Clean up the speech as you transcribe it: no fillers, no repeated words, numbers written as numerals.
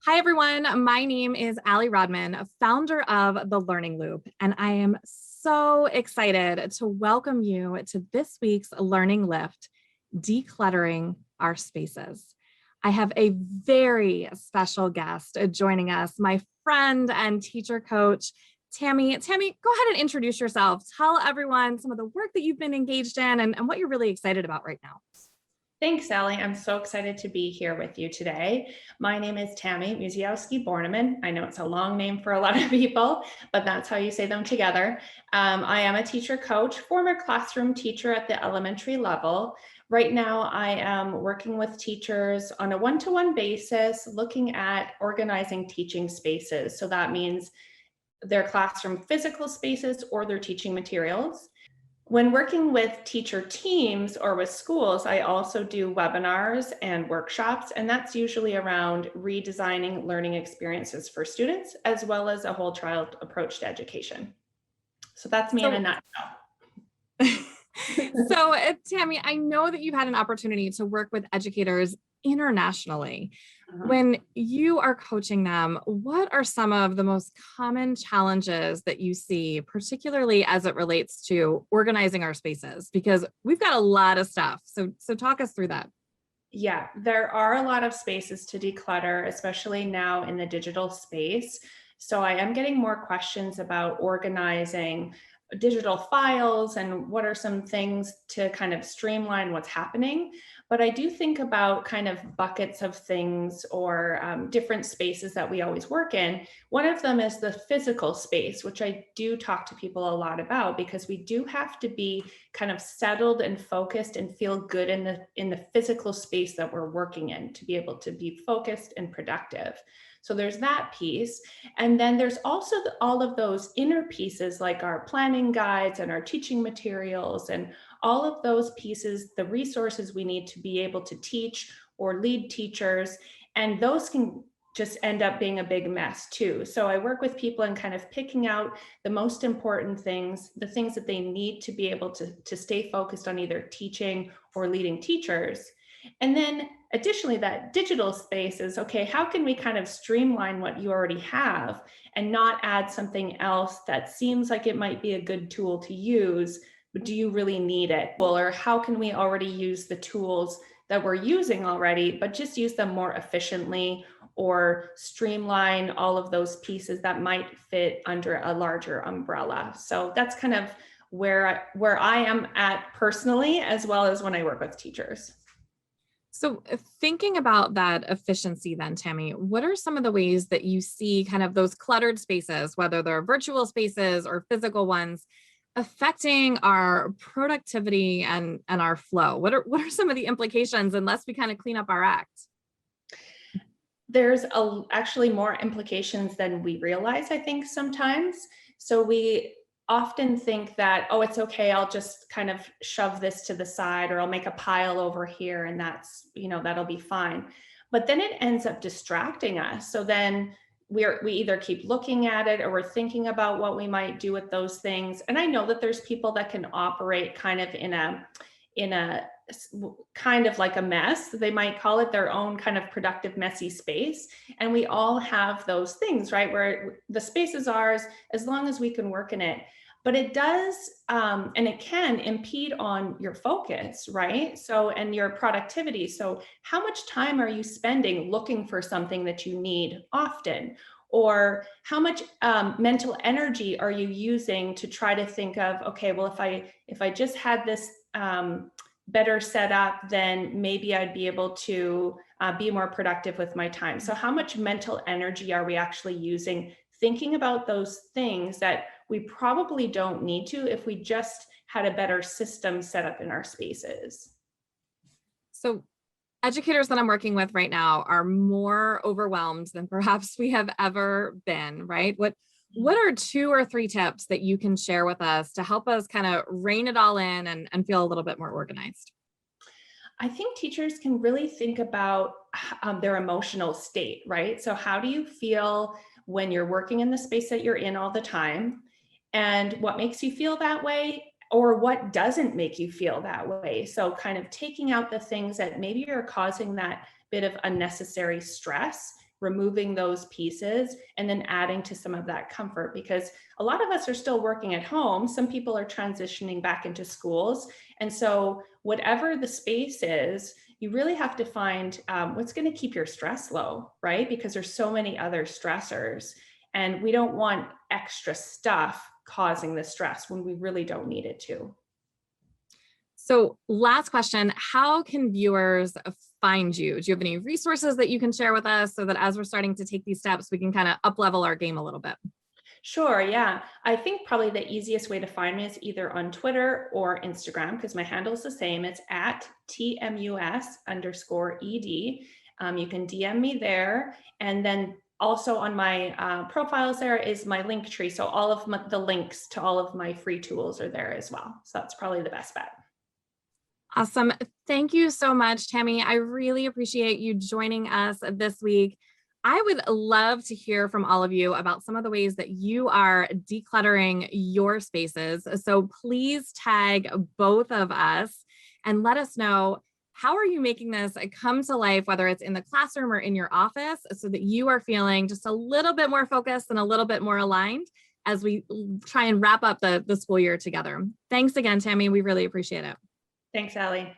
Hi, everyone. My name is Allison Rodman, founder of The Learning Loop, and I am so excited to welcome you to this week's Learning Lift, Decluttering Our Spaces. I have a very special guest joining us, my friend and teacher coach, Tammy. Tammy, go ahead and introduce yourself. Tell everyone some of the work that you've been engaged in and what you're really excited about right now. Thanks, Sally. I'm so excited to be here with you today. My name is Tammy Musiowsky-Borneman. I know it's a long name for a lot of people, but that's how you say them together. I am a teacher coach, former classroom teacher at the elementary level. Right now, I am working with teachers on a one-to-one basis, looking at organizing teaching spaces. So that means their classroom physical spaces or their teaching materials. When working with teacher teams or with schools, I also do webinars and workshops, and that's usually around redesigning learning experiences for students, as well as a whole child approach to education. So that's me in a nutshell. Tammy, I know that you've had an opportunity to work with educators internationally. When you are coaching them, what are some of the most common challenges that you see, particularly as it relates to organizing our spaces? Because we've got a lot of stuff. So talk us through that. Yeah, there are a lot of spaces to declutter, especially now in the digital space. So I am getting more questions about organizing digital files and what are some things to kind of streamline what's happening. But I do think about kind of buckets of things or different spaces that we always work in. One of them is the physical space, which I do talk to people a lot about because we do have to be kind of settled and focused and feel good in the physical space that we're working in to be able to be focused and productive. So there's that piece. And then there's also all of those inner pieces like our planning guides and our teaching materials and all of those pieces, the resources we need to be able to teach or lead teachers. And those can just end up being a big mess too. So I work with people and kind of picking out the most important things, the things that they need to be able to stay focused on either teaching or leading teachers. And then additionally, that digital space is, okay, how can we kind of streamline what you already have and not add something else that seems like it might be a good tool to use, but do you really need it? Or how can we already use the tools that we're using already, but just use them more efficiently or streamline all of those pieces that might fit under a larger umbrella. So that's kind of where I am at personally, as well as when I work with teachers. So thinking about that efficiency then, Tammy, what are some of the ways that you see kind of those cluttered spaces, whether they're virtual spaces or physical ones, affecting our productivity and our flow? What are some of the implications unless we kind of clean up our act? There's actually more implications than we realize, I think, sometimes. So we often think that, oh, it's okay, I'll just kind of shove this to the side or I'll make a pile over here and that's, that'll be fine. But then it ends up distracting us. So then we either keep looking at it or we're thinking about what we might do with those things. And I know that there's people that can operate kind of in a kind of like a mess. They might call it their own kind of productive, messy space. And we all have those things, right? Where the space is ours as long as we can work in it. But it does, and it can impede on your focus, right? So, and your productivity. So how much time are you spending looking for something that you need often? Or how much mental energy are you using to try to think of, okay, well, if I just had this better set up, then maybe I'd be able to be more productive with my time. So how much mental energy are we actually using thinking about those things that we probably don't need to if we just had a better system set up in our spaces? So educators that I'm working with right now are more overwhelmed than perhaps we have ever been, right? What are 2 or 3 tips that you can share with us to help us kind of rein it all in and feel a little bit more organized? I think teachers can really think about their emotional state, right? So how do you feel when you're working in the space that you're in all the time? And what makes you feel that way? Or what doesn't make you feel that way? So kind of taking out the things that maybe are causing that bit of unnecessary stress removing those pieces and then adding to some of that comfort, because a lot of us are still working at home. Some people are transitioning back into schools. And so whatever the space is, you really have to find what's going to keep your stress low, right? Because there's so many other stressors, and we don't want extra stuff causing the stress when we really don't need it to. So last question, how can viewers find you? Do you have any resources that you can share with us so that as we're starting to take these steps, we can kind of up level our game a little bit? Sure, yeah. I think probably the easiest way to find me is either on Twitter or Instagram, because my handle is the same. It's at TMUS_ED. You can DM me there. And then also on my profiles there is my link tree. So all of the links to all of my free tools are there as well. So that's probably the best bet. Awesome. Thank you so much, Tammy. I really appreciate you joining us this week. I would love to hear from all of you about some of the ways that you are decluttering your spaces. So please tag both of us and let us know, how are you making this come to life, whether it's in the classroom or in your office, so that you are feeling just a little bit more focused and a little bit more aligned as we try and wrap up the school year together. Thanks again, Tammy. We really appreciate it. Thanks, Allie.